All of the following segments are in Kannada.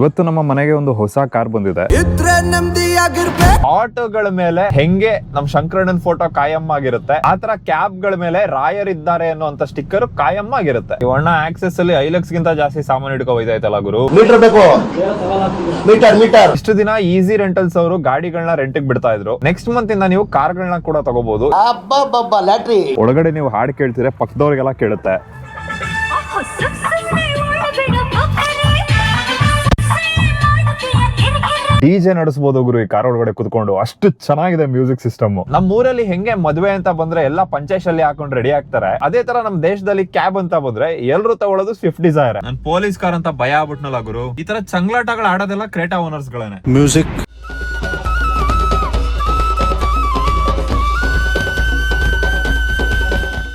ಇವತ್ತು ನಮ್ಮ ಮನೆಗೆ ಒಂದು ಹೊಸ ಕಾರ್ ಬಂದಿದೆ. ಆಟೋಗಳ ಮೇಲೆ ಹೆಂಗೆ ನಮ್ ಶಂಕರಣ್ಣನ್ ಫೋಟೋ ಕಾಯಂ ಆಗಿರುತ್ತೆ, ಆತರ ಕ್ಯಾಬ್ ಗಳ ಮೇಲೆ ರಾಯರ್ ಇದ್ದಾರೆ ಅನ್ನುವಂತ ಸ್ಟಿಕ್ಕರ್ ಕಾಯಂ ಆಗಿರುತ್ತೆ. ಇವಣ್ಣ ಆಕ್ಸೆಸ್ ಅಲ್ಲಿ 5 ಲಕ್ಷ ಗಿಂತ ಜಾಸ್ತಿ ಸಾಮಾನು ಹಿಡ್ಕೊ ಹೋಯ್ತಾಯ್ತಲ್ಲ ಗುರು. ಇಷ್ಟು ದಿನ ಈಸಿ ರೆಂಟಲ್ಸ್ ಅವರು ಗಾಡಿಗಳನ್ನ ರೆಂಟಿಗೆ ಬಿಡ್ತಾ ಇದ್ರು. ನೆಕ್ಸ್ಟ್ ಮಂತ್ ಇಂದ ನೀವು ಕಾರ್ಗಳನ್ನ ಕೂಡ ತಗೋಬಹುದು. ಒಳಗಡೆ ನೀವು ಹಾಡು ಕೇಳ್ತಿದ್ರೆ ಪಕ್ಕದವ್ರಿಗೆಲ್ಲ ಕೇಳುತ್ತೆ. ಡಿಜೆ ನಡೆಸಬಹುದು ಗುರು ಈ ಕಾರ್ ಒಳಗಡೆ ಕುತ್ಕೊಂಡು, ಅಷ್ಟು ಚೆನ್ನಾಗಿದೆ ಮ್ಯೂಸಿಕ್ ಸಿಸ್ಟಮ್. ನಮ್ಮ ಊರಲ್ಲಿ ಹೆಂಗೆ ಮದುವೆ ಅಂತ ಬಂದ್ರೆ ಎಲ್ಲ ಪಂಚಾಯತ್ ಹಾಕೊಂಡು ರೆಡಿ ಆಗ್ತಾರೆ, ಅದೇ ತರ ನಮ್ ದೇಶದಲ್ಲಿ ಕ್ಯಾಬ್ ಅಂತ ಬಂದ್ರೆ ಎಲ್ರು ತಗೊಳ್ಳೋದು ಸ್ವಿಫ್ಟ್ ಡಿಸೈರ್. ನನ್ ಪೊಲೀಸ್ ಕಾರ್ ಅಂತ ಭಯ ಆಗ್ಬಿಟ್ನಲ್ಲ ಗುರು. ಈ ತರ ಚಂಗ್ಲಾಟಗಳು ಆಡೋದೆಲ್ಲ ಕ್ರೇಟಾ ಓನರ್ಸ್ ಗಳೇನೆ. ಮ್ಯೂಸಿಕ್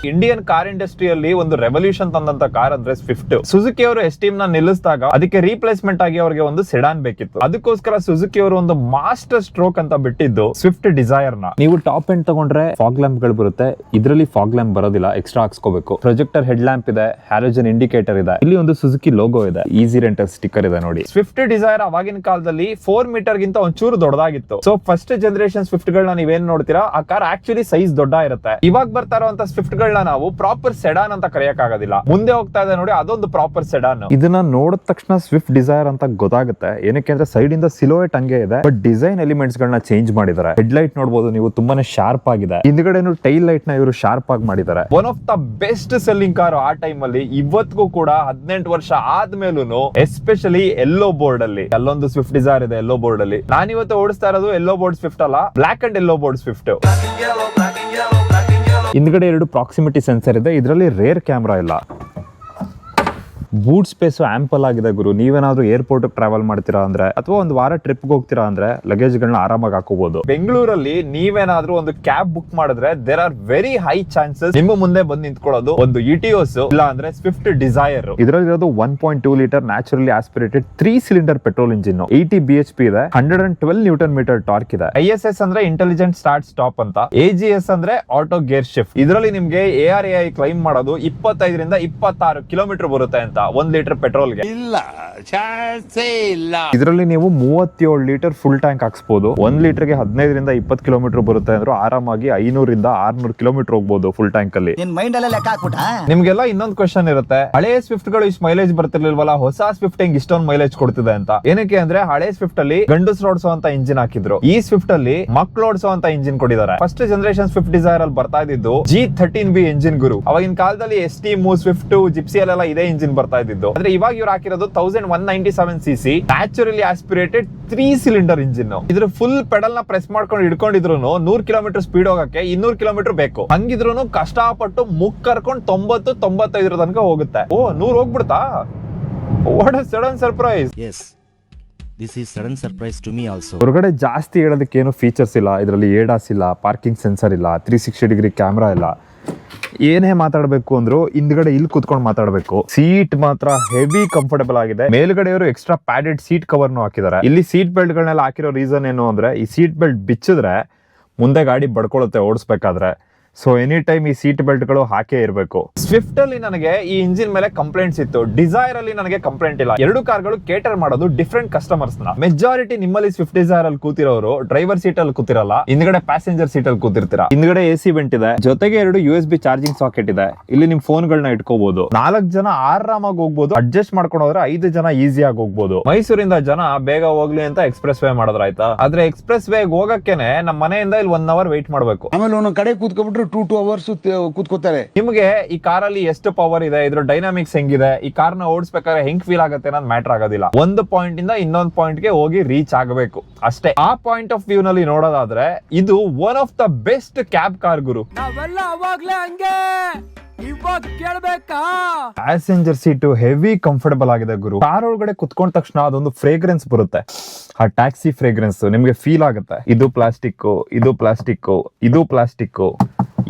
ಇಂಡಿಯನ್ ಕಾರ್ ಇಂಡಸ್ಟ್ರಿಯಲ್ಲಿ ಒಂದು ರೆವಲ್ಯೂಷನ್ ತಂದಂತ ಕಾರ್ ಅಂದ್ರೆ ಸ್ವಿಫ್ಟ್. ಸುಜುಕಿ ಅವರು ಎಸ್ಟೀಮ್ ನ ನಿಲ್ಲಿಸಿದಾಗ ಅದಕ್ಕೆ ರೀಪ್ಲೇಸ್ಮೆಂಟ್ ಆಗಿ ಅವರಿಗೆ ಒಂದು ಸೆಡಾನ್ ಬೇಕಿತ್ತು. ಅದಕ್ಕೋಸ್ಕರ ಸುಜುಕಿ ಅವರು ಒಂದು ಮಾಸ್ಟರ್ ಸ್ಟ್ರೋಕ್ ಅಂತ ಬಿಟ್ಟಿದ್ದು ಸ್ವಿಫ್ಟ್ ಡಿಸೈರ್ ನ. ನೀವು ಟಾಪ್ ಎಂಡ್ ತಗೊಂಡ್ರೆ ಫಾಗ್ ಲ್ಯಾಂಪ್ ಗಳು ಬರುತ್ತೆ, ಇದರಲ್ಲಿ ಫಾಗ್ ಲ್ಯಾಂಪ್ ಬರೋದಿಲ್ಲ, ಎಕ್ಸ್ಟ್ರಾ ಹಾಕ್ಸ್ಕೋಬೇಕು. ಪ್ರೊಜೆಕ್ಟರ್ ಹೆಡ್ ಲ್ಯಾಂಪ್ ಇದೆ, ಹ್ಯಾಲೋಜನ್ ಇಂಡಿಕೇಟರ್ ಇದೆ, ಇಲ್ಲಿ ಒಂದು ಸುಜುಕಿ ಲೋಗೋ ಇದೆ, ಈಸಿ ರೆಂಟಲ್ ಸ್ಟಿಕ್ಕರ್ ಇದೆ ನೋಡಿ. ಸ್ವಿಫ್ಟ್ ಡಿಸೈರ್ ಅವಾಗಿನ ಕಾಲದಲ್ಲಿ 4 ಮೀಟರ್ ಗಿಂತ ಒಂಚೂರು ದೊಡ್ಡದಾಗಿತ್ತು. ಸೊ ಫಸ್ಟ್ ಜನರೇಷನ್ ಸ್ವಿಫ್ಟ್ ಗಳನ್ನ ನೀವೇನ್ ನೋಡ್ತೀರಾ, ಆ ಕಾರ್ ಆಕ್ಚುಲಿ ಸೈಜ್ ದೊಡ್ಡ ಇರುತ್ತೆ. ಇವಾಗ ಬರ್ತಾ ಇರುವಂತ ಸ್ವಿಫ್ಟ್ ಗಳನ್ನ ನಾವು ಪ್ರಾಪರ್ ಸೆಡಾನ್ ಅಂತ ಕರೆಯಕ್ ಆಗೋದಿಲ್ಲ. ಮುಂದೆ ಹೋಗ್ತಾ ಇದೆ ನೋಡಿ, ಅದೊಂದು ಪ್ರಾಪರ್ ಸೆಡಾನ್. ಇದನ್ನ ನೋಡಿದ ತಕ್ಷಣ ಸ್ವಿಫ್ಟ್ ಡಿಸೈರ್ ಅಂತ ಗೊತ್ತಾಗುತ್ತೆ. ಏನಕ್ಕೆ ಅಂದ್ರೆ ಸೈಡ್ ಇಂದ ಸಿಲೋಯೆಟ್ ಹಂಗೆ ಇದೆ, ಬಟ್ ಡಿಸೈನ್ ಎಲಿಮೆಂಟ್ಸ್ ಗಳನ್ನ ಚೇಂಜ್ ಮಾಡಿದ್ದಾರೆ. ಹೆಡ್ ಲೈಟ್ ನೋಡಬಹುದು ನೀವು, ತುಂಬಾನೇ ಶಾರ್ಪ್ ಆಗಿದೆ. ಹಿಂದ್ಗಡೆ ಟೈಲ್ ಲೈಟ್ ನ ಇವರು ಶಾರ್ಪ್ ಆಗಿ ಮಾಡಿದ್ದಾರೆ. One of the best selling car ಆ ಟೈಮ್ ಅಲ್ಲಿ. ಇವತ್ತಿಗೂ ಕೂಡ 18 ವರ್ಷ ಆದ್ಮೇಲೂ ಎಸ್ಪೆಷಲಿ ಎಲ್ಲೋ ಬೋರ್ಡ್ ಅಲ್ಲಿ ಅಲ್ಲೊಂದು ಸ್ವಿಫ್ಟ್ ಡಿಸೈರ್ ಇದೆ. ಎಲ್ಲೋ ಬೋರ್ಡ್ ಅಲ್ಲಿ ನಾನು ಇವತ್ತು ಓಡಿಸ್ತಾ ಇರೋದು ಎಲ್ಲೋ ಬೋರ್ಡ್ ಸ್ವಿಫ್ಟ್ ಅಲ್ಲ, black and yellow board Swift. ಹಿಂದ್ಗಡೆ 2 ಪ್ರಾಕ್ಸಿಮಿಟಿ ಸೆನ್ಸರ್ ಇದೆ, ಇದರಲ್ಲಿ ರೇರ್ ಕ್ಯಾಮ್ರಾ ಇಲ್ಲ. ಬೂಟ್ ಸ್ಪೇಸ್ ಆಂಪಲ್ ಆಗಿದೆ ಗುರು. ನೀವೇನಾದ್ರೂ ಏರ್ಪೋರ್ಟ್ ಟ್ರಾವೆಲ್ ಮಾಡ್ತೀರಾ ಅಂದ್ರೆ ಅಥವಾ ಒಂದು ವಾರ ಟ್ರಿಪ್ ಹೋಗ್ತೀರಾ ಅಂದ್ರೆ ಲಗೇಜ್ ಗಳನ್ನ ಆರಾಮಾಗಿ ಹಾಕೋಬಹುದು. ಬೆಂಗಳೂರಲ್ಲಿ ನೀವೇನಾದ್ರೂ ಒಂದು ಕ್ಯಾಬ್ ಬುಕ್ ಮಾಡಿದ್ರೆ there are very high chances ನಿಮ್ಮ ಮುಂದೆ ಬಂದು ನಿಂತ್ಕೊಳ್ಳೋದು ಒಂದು ಇಟಿಯೋಸ್ ಇಲ್ಲ ಅಂದ್ರೆ ಸ್ವಿಫ್ಟ್ ಡಿಸೈರ್. ಇದರಲ್ಲಿರೋದು 1.2 litre naturally aspirated 3 cylinder petrol engine, 80 BHP ಇದೆ, 112 ನ್ಯೂಟನ್ ಮೀಟರ್ ಟಾರ್ಕ್ ಇದೆ. ISS ಅಂದ್ರೆ ಇಂಟೆಲಿಜೆಂಟ್ ಸ್ಟಾರ್ಟ್ ಸ್ಟಾಪ್ ಅಂತ, AGS ಅಂದ್ರೆ ಆಟೋ ಗೇರ್ ಶಿಫ್ಟ್. ಇದರಲ್ಲಿ ನಿಮ್ಗೆ ARAI ಕ್ಲೈಮ್ ಮಾಡೋದು 25 ರಿಂದ 26 ಕಿಲೋಮೀಟರ್ ಬರುತ್ತೆ ಅಂತ 1 ಲೀಟರ್ ಪೆಟ್ರೋಲ್ ಗೆ. ಇದರಲ್ಲಿ ನೀವು 37 ಲೀಟರ್ ಫುಲ್ ಟ್ಯಾಂಕ್ ಹಾಕ್ಸ್ಬೋದು. 1 ಲೀಟರ್ ಗೆ 15 ರಿಂದ 20 ಕಿಲೋಮೀಟರ್ ಬರುತ್ತೆ ಅಂದ್ರೆ ಆರಾಮಾಗಿ 500 ರಿಂದ 600 ಕಿಲೋಮೀಟರ್ ಹೋಗಬಹುದು ಫುಲ್ ಟ್ಯಾಂಕ್ ಅಲ್ಲಿ. ನಿಮ್ಗೆಲ್ಲ ಇನ್ನೊಂದು ಕ್ವೆಶ್ಚನ್ ಇರುತ್ತೆ, ಹಳೆ ಸ್ವಿಫ್ಟ್ ಗಳು ಇಷ್ಟು ಮೈಲೇಜ್ ಬರ್ತಿರ್ಲಿಲ್ವಲ್ಲ, ಹೊಸ ಸ್ವಿಫ್ಟ್ ಹೆಂಗ್ ಇಷ್ಟೊಂದು ಮೈಲೇಜ್ ಕೊಡ್ತಿದೆ ಅಂತ. ಏನಕ್ಕೆ ಅಂದ್ರೆ ಹಳೆ ಸ್ವಿಫ್ಟ್ ಅಲ್ಲಿ ಗಂಡಸ್ ಓಡಿಸುವಂತ ಇಂಜಿನ್ ಹಾಕಿದ್ರು, ಈ ಸ್ವಿಫ್ಟ್ ಅಲ್ಲಿ ಮಕ್ಳು ಓಡಿಸುವಂತ ಇಂಜಿನ್ ಕೊಟ್ಟಿದ್ದಾರೆ. ಫಸ್ಟ್ ಜನರೇಷನ್ ಸ್ವಿಫ್ಟ್ ಡಿಸೈರ್ ಅಲ್ಲಿ ಬರ್ತಾ ಇದ್ದು G13B ಇಂಜಿನ್ ಗುರು. ಅವಾಗಿನ ಕಾಲದಲ್ಲಿ ಎಸ್ಟೀಮ್, ಸ್ವಿಫ್ಟ್, ಜಿಪ್ಸಿ ಅಲ್ಲೆಲ್ಲ ಇದೇ ಇಂಜಿನ್ ಬರ್ತಾ ಇದ್ದು. ಆದ್ರೆ ಇವಾಗ ಇವ್ರು ಹಾಕಿರೋದು 1197cc naturally aspirated 3 cylinder engine. ಇದ್ರ ಫುಲ್ ಪೆಡಲ್ ನ ಪ್ರೆಸ್ ಮಾಡ್ಕೊಂಡು ಹಿಡ್ಕೊಂಡಿದ್ರು 100 ಕಿಲೋಮೀಟರ್ ಸ್ಪೀಡ್ ಹೋಗಕ್ಕೆ 200 ಕಿಲೋಮೀಟರ್ ಬೇಕು. ಹಂಗಿದ್ರು ಕಷ್ಟಪಟ್ಟು ಮುಕ್ ಕರ್ಕೊಂಡು 90-95 ತನಕ ಹೋಗುತ್ತೆ. 100 ಹೋಗ್ಬಿಡ್ತಾ? What a sudden surprise. Yes, this is sudden surprise to me also. ಹೊರಗಡೆ ಜಾಸ್ತಿ ಹೇಳೋದಕ್ಕೆ ಏನು ಫೀಚರ್ಸ್ ಇಲ್ಲ. ಇದರಲ್ಲಿ ADAS ಇಲ್ಲ, ಪಾರ್ಕಿಂಗ್ ಸೆನ್ಸರ್ ಇಲ್ಲ, 360 ಡಿಗ್ರಿ ಕ್ಯಾಮ್ರಾ ಇಲ್ಲ. ಏನೇ ಮಾತಾಡಬೇಕು ಅಂದ್ರು ಹಿಂದ್ಗಡೆ ಇಲ್ಲಿ ಕುತ್ಕೊಂಡು ಮಾತಾಡಬೇಕು. ಸೀಟ್ ಮಾತ್ರ ಹೆವಿ ಕಂಫರ್ಟಬಲ್ ಆಗಿದೆ. ಮೇಲ್ಗಡೆ ಅವರು ಎಕ್ಸ್ಟ್ರಾ ಪ್ಯಾಡೆಡ್ ಸೀಟ್ ಕವರ್ ಹಾಕಿದ್ದಾರೆ. ಇಲ್ಲಿ ಸೀಟ್ ಬೆಲ್ಟ್ ಗಳನ್ನೆಲ್ಲ ಹಾಕಿರೋ ರೀಸನ್ ಏನು ಅಂದ್ರೆ, ಈ ಸೀಟ್ ಬೆಲ್ಟ್ ಬಿಚ್ಚಿದ್ರೆ ಮುಂದೆ ಗಾಡಿ ಬಡ್ಕೊಳ್ಳುತ್ತೆ ಓಡಿಸ್ಬೇಕಾದ್ರೆ. ಸೊ ಎನಿ ಟೈಮ್ ಈ ಸೀಟ್ ಬೆಲ್ಟ್ ಗಳು ಹಾಕೇ ಇರಬೇಕು. ಸ್ವಿಫ್ಟ್ ಅಲ್ಲಿ ನನಗೆ ಈ ಇಂಜಿನ್ ಮೇಲೆ ಕಂಪ್ಲೇಂಟ್ಸ್ ಇತ್ತು, ಡಿಸೈರ್ ಅಲ್ಲಿ ನನಗೆ ಕಂಪ್ಲೇಂಟ್ ಇಲ್ಲ. 2 ಕಾರ್ಗಳು ಕೇಟರ್ ಮಾಡೋದು ಡಿಫ್ರೆಂಟ್ ಕಸ್ಟಮರ್ಸ್ ನ. ಮೆಜಾರಿಟಿ ನಿಮ್ಮಲ್ಲಿ ಸ್ವಿಫ್ಟ್ ಡಿಸೈರ್ ಅಲ್ಲಿ ಕೂತಿರೋರು ಡ್ರೈವರ್ ಸೀಟ್ ಅಲ್ಲಿ ಕೂತಿರಲ್ಲ, ಹಿಂದ್ಗಡೆ ಪ್ಯಾಸೆಂಜರ್ ಸೀಟ್ ಅಲ್ಲಿ ಕೂತಿರ್ತೀರಾ. ಹಿಂದ್ಗಡೆ AC ವೆಂಟ್ ಇದೆ, ಜೊತೆಗೆ 2 USB ಚಾರ್ಜಿಂಗ್ ಸಾಕೆಟ್ ಇದೆ. ಇಲ್ಲಿ ನಿಮ್ ಫೋನ್ ಗಳನ್ನ ಇಟ್ಕೋಬಹುದು. 4 ಜನ ಆರಾಮಾಗಿ ಹೋಗ್ಬೋದು. ಅಡ್ಜಸ್ಟ್ ಮಾಡ್ಕೊಂಡು ಹೋದ್ರೆ 5 ಜನ ಈಸಿಯಾಗಿ ಹೋಗ್ಬೋದು. ಮೈಸೂರಿಂದ ಜನ ಬೇಗ ಹೋಗ್ಲಿ ಅಂತ ಎಕ್ಸ್ಪ್ರೆಸ್ ವೇ ಮಾಡಿದ್ರ ಆಯ್ತಾ, ಆದ್ರೆ ಎಕ್ಸ್ಪ್ರೆಸ್ ವೇ ಹೋಗಕ್ಕೇನೆ ನಮ್ಮ ಮನೆಯಿಂದ ಇಲ್ಲಿ 1 ಅವರ್ ವೇಟ್ ಮಾಡ್ಬೇಕು. ಆಮೇಲೆ ಒಂದೊಂದ್ ಕಡೆ ಕೂತ್ಕೊಂಡ್ಬಿಟ್ರೆ 2 ಅವರ್ಸ್ ಕೂತ್ಕೋತಾರೆ. ನಿಮಗೆ ಈ ಕಾರಲ್ಲಿ ಎಷ್ಟು ಪವರ್ ಇದೆ, ಇದ್ರ ಡೈನಾಮಿಕ್ಸ್ ಹೆಂಗಿದೆ, ಈ ಕಾರ್ನ ಓಡಿಸ್ಬೇಕಾದ್ರೆ ಹೆಂಗ್ ಫೀಲ್ ಆಗುತ್ತೆ ಅನ್ನೋದು ಮ್ಯಾಟರ್ ಆಗೋದಿಲ್ಲ. ಒಂದು ಪಾಯಿಂಟ್ ಇಂದ ಇನ್ನೊಂದು ಪಾಯಿಂಟ್ ಗೆ ಹೋಗಿ ರೀಚ್ ಆಗಬೇಕು ಅಷ್ಟೇ. ಆ ಪಾಯಿಂಟ್ ಆಫ್ ವ್ಯೂ ನಲ್ಲಿ ನೋಡೋದಾದ್ರೆ ಇದು one of the best cab car ಗುರು. ನಾವೆಲ್ಲ ಅವಾಗ್ಲೇ ಹಂಗೆ, ಇವಾಗ ಕೇಳ್ಬೇಕಾ? ಪ್ಯಾಸೆಂಜರ್ ಸೀಟು ಹೆವಿ ಕಂಫರ್ಟಬಲ್ ಆಗಿದೆ ಗುರು. ಕಾರ್ ಒಳಗಡೆ ಕುತ್ಕೊಂಡ ತಕ್ಷಣ ಅದೊಂದು ಫ್ರೇಗ್ರೆನ್ಸ್ ಬರುತ್ತೆ, ಆ ಟ್ಯಾಕ್ಸಿ ಫ್ರೇಗ್ರೆನ್ಸ್ ನಿಮ್ಗೆ ಫೀಲ್ ಆಗುತ್ತೆ. ಇದು ಪ್ಲಾಸ್ಟಿಕ್, ಇದು ಪ್ಲಾಸ್ಟಿಕ್, ಇದು ಪ್ಲಾಸ್ಟಿಕ್,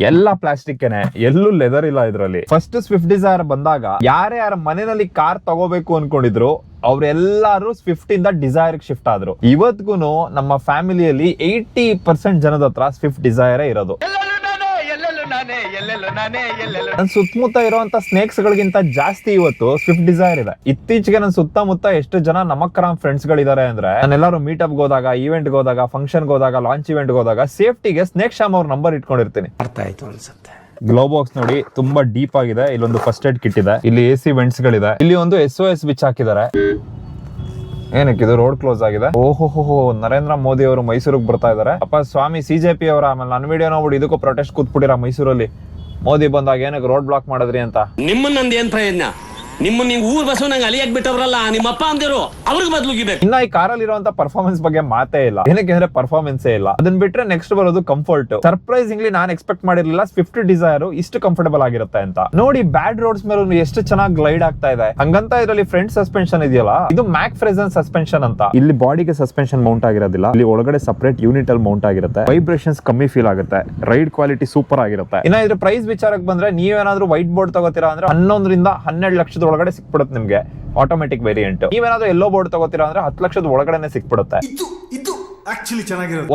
ಎಲ್ಲ ಪ್ಲಾಸ್ಟಿಕ್ ಎಲ್ಲೂ ಲೆದರ್ ಇಲ್ಲ ಇದರಲ್ಲಿ. ಫಸ್ಟ್ ಸ್ವಿಫ್ಟ್ ಡಿಸೈರ್ ಬಂದಾಗ ಯಾರ ಮನೆಯಲ್ಲಿ ಕಾರ್ ತಗೋಬೇಕು ಅನ್ಕೊಂಡಿದ್ರು ಅವ್ರೆಲ್ಲಾರು ಸ್ವಿಫ್ಟ್ ಇಂದ ಡಿಸೈರ್ ಶಿಫ್ಟ್ ಆದ್ರು. ಇವತ್ಗೂ ನಮ್ಮ ಫ್ಯಾಮಿಲಿಯಲ್ಲಿ 80% ಜನದ ಹತ್ರ ಸ್ವಿಫ್ಟ್ ಡಿಸೈರ್ ಇರೋದು. ನನ್ ಸುತ್ತಮುತ್ತ ಇರುವಂತ ಸ್ನೇಕ್ಸ್ ಗಳಿಗಿಂತ ಜಾಸ್ತಿ ಇವತ್ತು ಸ್ವಿಫ್ಟ್ ಡಿಸೈರ್ ಇದೆ. ಇತ್ತೀಚೆಗೆ ನನ್ನ ಸುತ್ತಮುತ್ತ ಎಷ್ಟು ಜನ ನಮಕ್ಕರಾಮ್ ಫ್ರೆಂಡ್ಸ್ ಗಳಿದ್ದಾರೆ ಅಂದ್ರೆ, ನಾನೆಲ್ಲಾರು ಮೀಟಪ್ ಹೋದಾಗ, ಇವೆಂಟ್ ಹೋದಾಗ, ಫಂಕ್ಷನ್ ಹೋದಾಗ, ಲಾಂಚ್ ಇವೆಂಟ್ ಹೋದಾಗ ಸೇಫ್ಟಿಗೆ ಸ್ನೇಕ್ ಶಾಮ್ ಅವ್ರ ನಂಬರ್ ಇಟ್ಕೊಂಡಿರ್ತೀನಿ. ಅರ್ಥ ಆಯ್ತು ಅನ್ಸುತ್ತೆ. ಗ್ಲೋ ಬಾಕ್ಸ್ ನೋಡಿ ತುಂಬಾ ಡೀಪ್ ಆಗಿದೆ. ಇಲ್ಲೊಂದು ಫಸ್ಟ್ ಏಡ್ ಕಿಟ್ ಇದೆ, ಇಲ್ಲಿ AC ವೆಂಟ್ಸ್ ಗಳಿದೆ, ಇಲ್ಲಿ ಒಂದು SOS ಬಿಚ್ ಹಾಕಿದ್ದಾರೆ. ಏನಕ್ಕಿದು ರೋಡ್ ಕ್ಲೋಸ್ ಆಗಿದೆ. ಓಹೋ, ನರೇಂದ್ರ ಮೋದಿ ಅವರು ಮೈಸೂರಿಗೆ ಬರ್ತಾ ಇದಾರೆ. ಅಪ್ಪ ಸ್ವಾಮಿ CJP ಅವರ. ಆಮೇಲೆ ನನ್ನ ವಿಡಿಯೋ ನೋಡ್ಬಿಟ್ಟು ಇದಕ್ಕೂ ಪ್ರೊಟೆಸ್ಟ್ ಕೂತ್ಬಿಟ್ಟಿರ ಮೈಸೂರಲ್ಲಿ. ಮೋದಿ ಬಂದಾಗ ಏನಕ್ಕೆ ರೋಡ್ ಬ್ಲಾಕ್ ಮಾಡಿದ್ರಿ ಅಂತ. ನಿಮ್ಮನ್ನಂದು ಏನ್ ಪ್ರಯೋಜನ? ನಿಮ್ಮನ್ನ ನೀವು ಊರ್ ಬಸವ ನಂಗೆ ಅಲಿಯಾಕ್ ಬಿಟ್ಟವ್ರಲ್ಲ ನಿಮ್ಮಪ್ಪ ಅಂದಿರು, ಅವ್ರಿಗೆ ಬದ್ಲುಗಿಬೇಕು. ಇನ್ನ ಈ ಕಾರಲ್ಲಿ ಇರುವಂತ ಪರ್ಫಾರ್ಮೆನ್ಸ್ ಬಗ್ಗೆ ಮಾತೇ ಇಲ್ಲ. ಏನಕ್ಕೆ ಅಂದ್ರೆ ಪರ್ಫಾರ್ಮೆನ್ಸ್ ಇಲ್ಲ. ಅದನ್ನ ಬಿಟ್ರೆ ನೆಕ್ಸ್ಟ್ ಬರೋದು ಕಂಫರ್ಟ್. ಸರ್ಪ್ರೈಸಿಂಗ್ಲಿ ನಾನು ಎಕ್ಸ್ಪೆಕ್ಟ್ ಮಾಡಿರ್ಲಿಲ್ಲ ಸ್ವಿಫ್ಟ್ ಡಿಸೈರ್ ಇಷ್ಟು ಕಂಫರ್ಟಬಲ್ ಆಗಿರುತ್ತೆ ಅಂತ. ನೋಡಿ ಬ್ಯಾಡ್ ರೋಡ್ಸ್ ಮೇಲೆ ಎಷ್ಟು ಚೆನ್ನಾಗಿ ಗ್ಲೈಡ್ ಆಗ್ತಾ ಇದೆ. ಹಂಗಂತ ಇದರಲ್ಲಿ ಫ್ರಂಟ್ ಸಸ್ಪೆನ್ಷನ್ ಇದೆಯಲ್ಲ, ಇದು ಮ್ಯಾಕ್ ಫ್ರೆಸನ್ ಸಸ್ಪೆನ್ಷನ್ ಅಂತ. ಇಲ್ಲಿ ಬಾಡಿಗೆ ಸಸ್ಪೆನ್ಷನ್ ಮೌಂಟ್ ಆಗಿರೋದಿಲ್ಲ, ಇಲ್ಲಿ ಒಳಗಡೆ ಸಪರೇಟ್ ಯೂನಿಟ್ ಅಲ್ಲಿ ಮೌಂಟ್ ಆಗಿರುತ್ತೆ. ವೈಬ್ರೇಷನ್ಸ್ ಕಮ್ಮಿ ಫೀಲ್ ಆಗುತ್ತೆ. ರೈಡ್ ಕ್ವಾಲಿಟಿ ಸೂಪರ್ ಆಗಿರುತ್ತೆ. ಇನ್ನ ಇದ್ರ ಪ್ರೈಸ್ ವಿಚಾರಕ್ಕೆ ಬಂದ್ರೆ, ನೀವೇನಾದ್ರೂ ವೈಟ್ ಬೋರ್ಡ್ ತಗೋತೀರಾ ಅಂದ್ರೆ 11 ರಿಂದ 12 ಲಕ್ಷದ ಒಳಗಡೆ ಸಿಕ್ಬಿಡುತ್ತೆ ನಿಮ್ಗೆ ಆಟೋಮೆಟಿಕ್ ವೇರಿಯಂಟ್. ನೀವೇನಾದ್ರೂ ಎಲ್ಲೋ ಬೋರ್ಡ್ ತಗೋತೀರಾ ಅಂದ್ರೆ 10 ಲಕ್ಷದ ಒಳಗಡೆ ಸಿಕ್ಬಿಡುತ್ತೆ.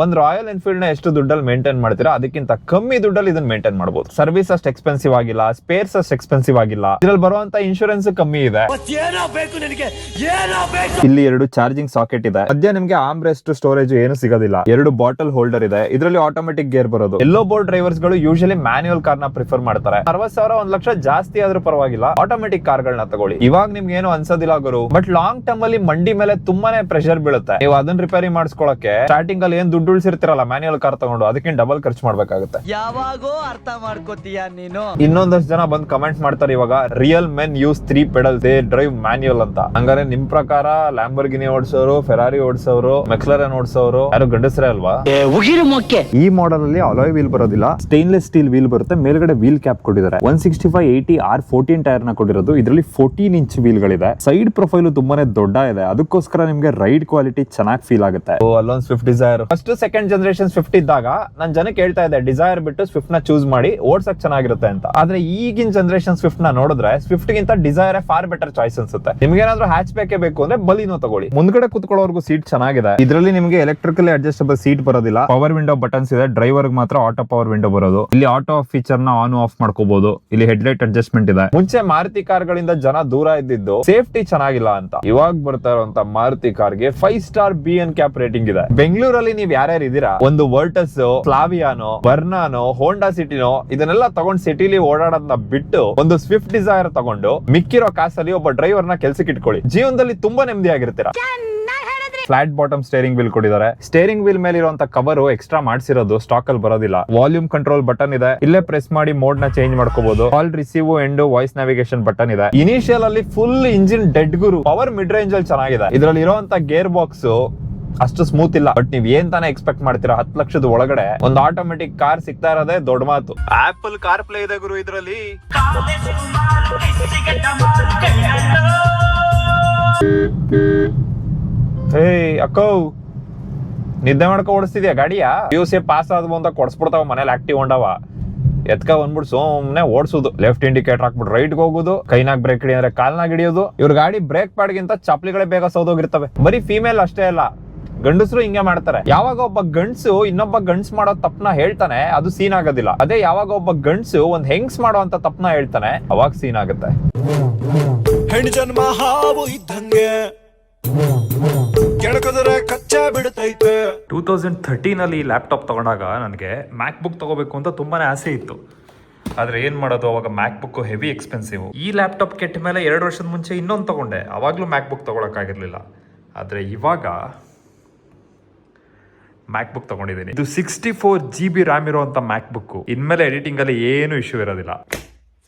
ಒಂದ್ ರಾಯಲ್ ಎನ್ಫೀಲ್ಡ್ ನ ಎಷ್ಟು ದುಡ್ಡಲ್ಲಿ ಮೇಂಟೈನ್ ಮಾಡ್ತೀರಾ ಅದಕ್ಕಿಂತ ಕಮ್ಮಿ ದುಡ್ಡಲ್ಲಿ ಇದನ್ನ ಮೇಂಟೈನ್ ಮಾಡಬಹುದು. ಸರ್ವಿಸ್ ಅಷ್ಟು ಎಕ್ಸ್ಪೆನ್ಸಿವ್ ಆಗಿಲ್ಲ, ಸ್ಪೇರ್ಸ್ ಅಷ್ಟು ಎಕ್ಸ್ಪೆನ್ಸಿವ್ ಆಗಿಲ್ಲ. ಇದ್ರಲ್ಲಿ ಬರುವಂತ ಇನ್ಶೂರೆನ್ಸ್ ಕಮ್ಮಿ ಇದೆ. ಇಲ್ಲಿ 2 ಚಾರ್ಜಿಂಗ್ ಸಾಕೆಟ್ ಇದೆ. ಮಧ್ಯ ನಿಮ್ಗೆ ಆರ್ಮ್ರೆಸ್ಟ್ ಸ್ಟೋರೇಜ್ ಏನು ಸಿಗೋದಿಲ್ಲ. 2 ಬಾಟಲ್ ಹೋಲ್ಡರ್ ಇದೆ. ಇದರಲ್ಲಿ ಆಟೋಮೆಟಿಕ್ ಗೇರ್ ಬರೋದು. ಎಲ್ಲೋ ಬೋರ್ಡ್ ಡ್ರೈವರ್ಸ್ ಗಳು ಯೂಶಲಿ ಮ್ಯಾನ್ಯುಯಲ್ ಕಾರ್ ನ ಪ್ರಿಫರ್ ಮಾಡ್ತಾರೆ. 60,000 1 ಲಕ್ಷ ಜಾಸ್ತಿ ಆದ್ರೂ ಪರವಾಗಿಲ್ಲ, ಆಟೋಮೆಟಿಕ್ ಕಾರ್ ಗಳನ್ನ ತಗೊಳ್ಳಿ. ಇವಾಗ ನಿಮ್ಗೆ ಏನು ಅನ್ಸೋದಿಲ್ಲ ಗುರು, ಬಟ್ ಲಾಂಗ್ ಟರ್ಮ್ ಅಲ್ಲಿ ಮಂಡಿ ಮೇಲೆ ತುಂಬಾನೇ ಪ್ರೆಷರ್ ಬೀಳುತ್ತೆ. ನೀವು ಅದನ್ನ ರಿಪೇರಿ ಮಾಡಿಸ್ಕೊಳಕ್ಕೆ ಸ್ಟಾರ್ಟಿಂಗ್ ಅಲ್ಲಿ ಏನ್ ದುಡ್ಡು ಉಳಿಸಿರ್ತಿರಲ್ಲ ಮ್ಯಾನ್ಯುಯಲ್ ಕಾರ್ ತಗೊಂಡು, ಅದಕ್ಕೆ ಡಬಲ್ ಖರ್ಚು ಮಾಡ್ಬೇಕಾಗುತ್ತೆ. ಯಾವಾಗೋ ಅರ್ಥ ಮಾಡ್ಕೋತೀಯ ನೀನು. ಇನ್ನೊಂದಷ್ಟು ಜನ ಬಂದು ಕಮೆಂಟ್ ಮಾಡ್ತಾರೆ ಇವಾಗ, real men use 3 pedal, they drive manual ಅಂತ. ಹಂಗಾರೆ ನಿಮ್ ಪ್ರಕಾರ ಲ್ಯಾಂಬರ್ಗಿನಿ ಓಡಿಸೋರು, ಫೆರಾರಿ ಓಡಿಸೋರು, ಮೆಕ್ಲರನ್ ಓಡಿಸೋರು ಯಾರು ಗಂಡಸರೇ ಅಲ್ವಾ? ಈ ಮಾಡೆಲ್ ಅಲ್ಲಿ ಅಲಾಯ್ ವೀಲ್ ಬರೋದಿಲ್ಲ, ಸ್ಟೇನ್ಲೆಸ್ ಸ್ಟೀಲ್ ವೀಲ್ ಬರುತ್ತೆ. ಮೇಲ್ಗಡೆ ವೀಲ್ ಕ್ಯಾಪ್ ಕೊಟ್ಟಿದ್ದಾರೆ. 165/80 R14 ಟೈರ್ ನ ಕೊಟ್ಟಿರೋದು. ಇದರಲ್ಲಿ 14 ಇಂಚ್ ವೀಲ್ ಗಳಿದೆ. ಸೈಡ್ ಪ್ರೊಫೈಲ್ ತುಂಬಾನೇ ದೊಡ್ಡ ಇದೆ, ಅದಕ್ಕೋಸ್ಕರ ನಿಮ್ಗೆ ರೈಡ್ ಕ್ವಾಲಿಟಿ ಚೆನ್ನಾಗಿ ಫೀಲ್ ಆಗುತ್ತೆ. ಅಲ್ಲೊಂದು Swift Dzire first second generation Swift ಇದ್ದಾಗ ನಾನು ಜನಕ್ಕೆ ಹೇಳ್ತಾ ಇದ್ದೆ ಡಿಸೈರ್ ಬಿಟ್ಟು ಸ್ವಿಫ್ಟ್ ನ ಚೂಸ್ ಮಾಡಿ, ಓಡ್ಸಕ್ ಚೆನ್ನಾಗಿರುತ್ತೆ ಅಂತ. ಆದ್ರೆ ಈಗಿನ ಜನರೇಷನ್ ಸ್ವಿಫ್ಟ್ ನ ನೋಡಿದ್ರೆ ಸ್ವಿಫ್ಟ್ ಗಿಂತ ಡಿಸೈರ್ ಫಾರ್ ಬೆಟರ್ ಚಾಯ್ಸ್ ಅನ್ಸುತ್ತೆ. ನಿಮ್ಗೆ ಏನಾದ್ರೂ ಹ್ಯಾಚ್ ಬೇಕೇ ಬೇಕು ಅಂದ್ರೆ ಬಲಿನೋ ತಗೊಳ್ಳಿ. ಮುಂದ್ಗಡೆ ಕುತ್ಕೊಳ್ಳೋರ್ಗು ಸೀಟ್ ಚೆನ್ನಾಗಿದೆ. ಇದರಲ್ಲಿ ನಿಮಗೆ ಎಲೆಕ್ಟ್ರಿಕಲಿ ಅಡ್ಜಸ್ಟಬಲ್ ಸೀಟ್ ಬರೋದಿಲ್ಲ. ಪವರ್ ವಿಂಡೋ ಬಟನ್ಸ್ ಇದೆ. ಡ್ರೈವರ್ ಮಾತ್ರ ಆಟೋ ಪವರ್ ವಿಂಡೋ ಬರೋದು. ಇಲ್ಲಿ ಆಟೋ ಫೀಚರ್ ನ ಆನ್ ಆಫ್ ಮಾಡ್ಕೋಬಹುದು. ಇಲ್ಲಿ ಹೆಡ್ಲೈಟ್ ಅಡ್ಜಸ್ಟ್ಮೆಂಟ್ ಇದೆ. ಮುಂಚೆ ಮಾರುತಿ ಕಾರ್ ಗಳಿಂದ ಜನ ದೂರ ಇದ್ದಿದ್ದು ಸೇಫ್ಟಿ ಚೆನ್ನಾಗಿಲ್ಲ ಅಂತ. ಇವಾಗ ಬರ್ತಾ ಇರುವಂತ ಮಾರುತಿ ಕಾರ್ಗೆ 5 ಸ್ಟಾರ್ BN ಕ್ಯಾಪ್ ರೇಟಿಂಗ್ ಇದೆ. ಬೆಂಗಳೂರಲ್ಲಿ ನೀವ್ ಯಾರ್ಯಾರು ಇದೀರಾ, ಒಂದು ವರ್ಟಸ್, ಫ್ಲಾವಿಯಾನೋ, ವರ್ನಾನೋ, ಹೋಂಡಾ ಸಿಟಿನೋ ಇದನ್ನೆಲ್ಲ ತಗೊಂಡ್ ಸಿಟಿಲಿ ಓಡಾಡೋದನ್ನ ಬಿಟ್ಟು ಒಂದು ಸ್ವಿಫ್ಟ್ ಡಿಸೈರ್ ತಗೊಂಡು ಮಿಕ್ಕಿರೋ ಕಾಸಲ್ಲಿ ಒಬ್ಬ ಡ್ರೈವರ್ ನ ಕೆಲ್ಸಕ್ಕೆ ಇಟ್ಕೊಳ್ಳಿ. ಜೀವನದಲ್ಲಿ ತುಂಬಾ ನೆಮ್ಮದಿಯಾಗಿರ್ತೀರಾ. ಫ್ಲಾಟ್ ಬಾಟಮ್ ಸ್ಟೇರಿಂಗ್ ವೀಲ್ ಕೊಟ್ಟಿದ್ದಾರೆ. ಸ್ಟೇರಿಂಗ್ ವೀಲ್ ಮೇಲೆ ಇರುವಂತ ಕವರ್ ಎಕ್ಸ್ಟ್ರಾ ಮಾಡಿಸಿರೋದು, ಸ್ಟಾಕ್ ಅಲ್ಲಿ ಬರೋದಿಲ್ಲ. ವಾಲ್ಯೂಮ್ ಕಂಟ್ರೋಲ್ ಬಟನ್ ಇದೆ. ಇಲ್ಲೇ ಪ್ರೆಸ್ ಮಾಡಿ ಮೋಡ್ ನ ಚೇಂಜ್ ಮಾಡ್ಕೋಬಹುದು. Call receive end voice navigation button ಇದೆ. ಇನಿಷಿಯಲ್ ಅಲ್ಲಿ ಫುಲ್ ಇಂಜಿನ್ ಡೆಡ್ ಗುರು. ಪವರ್ ಮಿಡ್ ರೇಂಜ್ ಅಲ್ಲಿ ಚೆನ್ನಾಗಿದೆ. ಇದರಲ್ಲಿ ಇರುವಂತ ಗೇರ್ ಬಾಕ್ಸ್ ಅಷ್ಟು ಸ್ಮೂತ್ ಇಲ್ಲ, ಬಟ್ ನೀವ್ ಏನ್ ತಾನೇ ಎಕ್ಸ್ಪೆಕ್ಟ್ ಮಾಡ್ತೀರಾ? 10 ಲಕ್ಷದ ಒಳಗಡೆ ಒಂದು ಆಟೋಮೆಟಿಕ್ ಕಾರ್ ಸಿಗ್ತಾ ಇರೋದೇ ದೊಡ್ಡ ಮಾತು. ಆಪಲ್ ಕಾರ್ ಪ್ಲೇ ಇದೆ ಗುರು ಇದರಲ್ಲಿ. ಹೇ ಅಕ್ಕೋ, ನಿದ್ದೆ ಮಾಡ್ಕೊ ಓಡಿಸ್ತಿದ್ಯಾ ಗಾಡಿಯಾ? PUC ಪಾಸ್ ಆದ್ವು ಅಂತ ಕೊಡ್ಸ್ಬಿಡ್ತಾವ ಮನೇಲಿ ಆಕ್ಟಿವ್ ಹೊಂಡವ. ಎತ್ಕ ಬಂದ್ಬಿಟ್ಟು ಸುಮ್ನೆ ಓಡಿಸೋದು. ಲೆಫ್ಟ್ ಇಂಡಿಕೇಟರ್ ಹಾಕ್ಬಿಟ್ಟು ರೈಟ್ ಹೋಗೋದು. ಕೈನಾಗ್ ಬ್ರೇಕ್ ಹಿಡಿ ಅಂದ್ರೆ ಕಾಲ್ನಾಗ್ ಹಿಡಿಯೋದು. ಇವ್ರ ಗಾಡಿ ಬ್ರೇಕ್ ಪ್ಯಾಡ್ಗಿಂತ ಚಪ್ಲಿಗಳೇ ಬೇಗ ಸೌದೋಗಿರ್ತವೆ. ಬರೀ ಫೀಮೇಲ್ ಅಷ್ಟೇ ಅಲ್ಲ, ಗಂಡಸರು ಹಿಂಗೆ ಮಾಡ್ತಾರೆ. ಯಾವಾಗ ಒಬ್ಬ ಗಂಡ್ಸು ಇನ್ನೊಬ್ಬ ಗಂಡ್ಸ್ ಮಾಡೋ ತಪ್ಪನ ಹೇಳ್ತಾನೆ ಅದು ಸೀನ್ ಆಗೋದಿಲ್ಲ. ಅದೇ ಯಾವಾಗ ಒಬ್ಬ ಗಂಡ್ಸು ಒಂದ್ ಹೆಂಗ್ಸ್ ಮಾಡುವಂತ ತಪ್ಪನ ಹೇಳ್ತಾನೆ ಅವಾಗ ಸೀನ್ ಆಗುತ್ತೆ. ಹೆಣ್ಣು ಜನ್ಮ ಹಾವು ಇದ್ದಂಗೆ ಕೆಳಕದ್ರೆ ಕಚ್ಚಾ ಬಿಡುತ್ತೈತೆ. 2013 ಅಲ್ಲಿ ಲ್ಯಾಪ್ಟಾಪ್ ತಗೊಂಡಾಗ ನನಗೆ ಮ್ಯಾಕ್ ಬುಕ್ ತಗೋಬೇಕು ಅಂತ ತುಂಬಾನೇ ಆಸೆ ಇತ್ತು. ಆದ್ರೆ ಏನ್ ಮಾಡೋದು, ಅವಾಗ ಮ್ಯಾಕ್ ಬುಕ್ ಹೆವಿ ಎಕ್ಸ್ಪೆನ್ಸಿವ್. ಈ ಲ್ಯಾಪ್ಟಾಪ್ ಕೆಟ್ಟ ಮೇಲೆ 2 ವರ್ಷದ ಮುಂಚೆ ಇನ್ನೊಂದು ತಗೊಂಡೆ, ಅವಾಗ್ಲೂ ಮ್ಯಾಕ್ ಬುಕ್ ತಗೊಳಕ್ಕಾಗಿರ್ಲಿಲ್ಲ. ಆದ್ರೆ ಇವಾಗ ಮ್ಯಾಕ್ ಬುಕ್ ತಗೊಂಡಿದ್ದೀನಿ. ಇದು 64 GB ರ್ಯಾಮ್ ಇರುವಂತ ಮ್ಯಾಕ್ ಬುಕ್. ಇನ್ಮೇಲೆ ಎಡಿಟಿಂಗ್ ಅಲ್ಲಿ ಏನು ಇಶ್ಯೂ ಇರೋದಿಲ್ಲ.